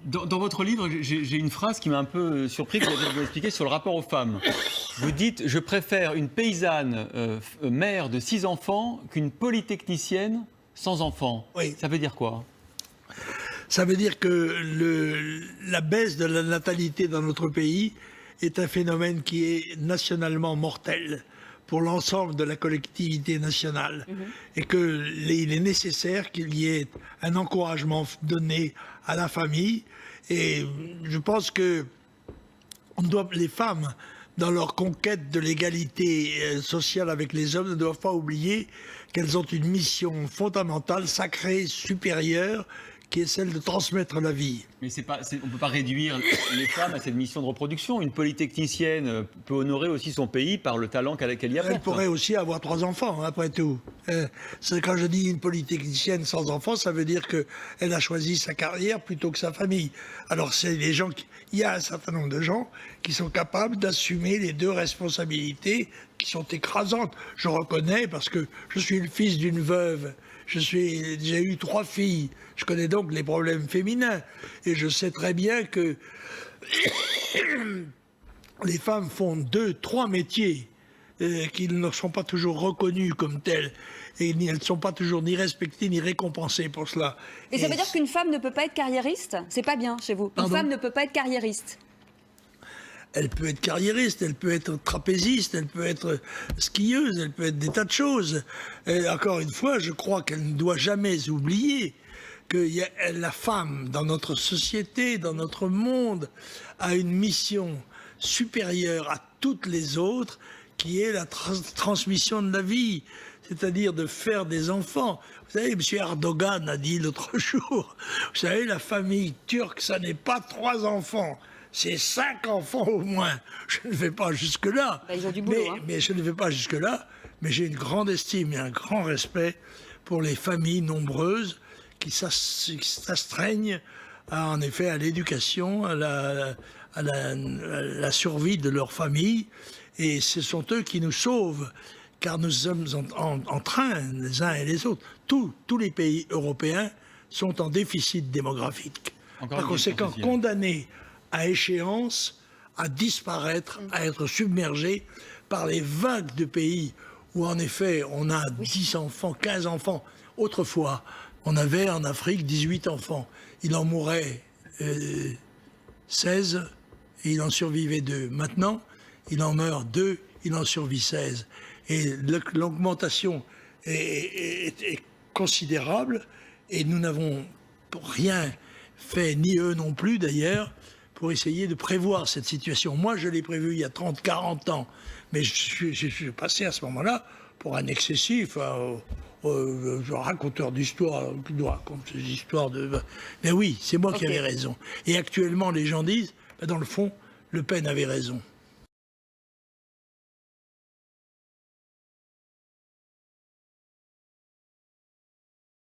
Dans votre livre, j'ai une phrase qui m'a un peu surpris, que vous avez expliqué sur le rapport aux femmes. Vous dites « Je préfère une paysanne mère de 6 enfants qu'une polytechnicienne sans enfants ». Oui. Ça veut dire quoi? Ça veut dire que la baisse de la natalité dans notre pays est un phénomène qui est nationalement mortel pour l'ensemble de la collectivité nationale. Et qu'il est nécessaire qu'il y ait un encouragement donné à la famille. Et je pense que les femmes, dans leur conquête de l'égalité sociale avec les hommes, ne doivent pas oublier qu'elles ont une mission fondamentale, sacrée, supérieure, qui est celle de transmettre la vie. Mais on ne peut pas réduire les femmes à cette mission de reproduction. Une polytechnicienne peut honorer aussi son pays par le talent qu'elle y apporte. Elle pourrait aussi avoir 3 enfants, après tout. Quand je dis une polytechnicienne sans enfants, ça veut dire qu'elle a choisi sa carrière plutôt que sa famille. Alors, il y a un certain nombre de gens qui sont capables d'assumer les 2 responsabilités qui sont écrasantes. Je reconnais, parce que je suis le fils d'une veuve, j'ai eu 3 filles, je connais donc les problèmes féminins, et je sais très bien que les femmes font 2, 3 métiers qui ne sont pas toujours reconnus comme tels, et elles ne sont pas toujours ni respectées ni récompensées pour cela. Et ça veut dire qu'une femme ne peut pas être carriériste? C'est pas bien chez vous. Une femme ne peut pas être carriériste? Elle peut être carriériste, elle peut être trapéziste, elle peut être skieuse, elle peut être des tas de choses. Et encore une fois, je crois qu'elle ne doit jamais oublier que la femme, dans notre société, dans notre monde, a une mission supérieure à toutes les autres, qui est la transmission de la vie, c'est-à-dire de faire des enfants. Vous savez, M. Erdogan a dit l'autre jour, vous savez, la famille turque, ça n'est pas 3 enfants. C'est 5 enfants au moins. Je ne vais pas jusque-là. Ils ont du boulot, mais je ne vais pas jusque-là. Mais j'ai une grande estime et un grand respect pour les familles nombreuses qui s'astreignent en effet à l'éducation, à la survie de leur famille. Et ce sont eux qui nous sauvent. Car nous sommes en train, les uns et les autres, tous les pays européens sont en déficit démographique. Par conséquent, condamnés à échéance, à disparaître, à être submergés par les vagues de pays où en effet on a 10 enfants, 15 enfants. Autrefois, on avait en Afrique 18 enfants. Il en mourait 16 et il en survivait 2. Maintenant, il en meurt 2, il en survit 16. Et l'augmentation est considérable et nous n'avons rien fait, ni eux non plus d'ailleurs, pour essayer de prévoir cette situation. Moi, je l'ai prévu il y a 30, 40 ans, mais je suis passé à ce moment-là pour un excessif, raconteur d'histoire, qui nous raconte des histoires de... Mais oui, c'est moi qui avais raison. Et actuellement, les gens disent, dans le fond, Le Pen avait raison.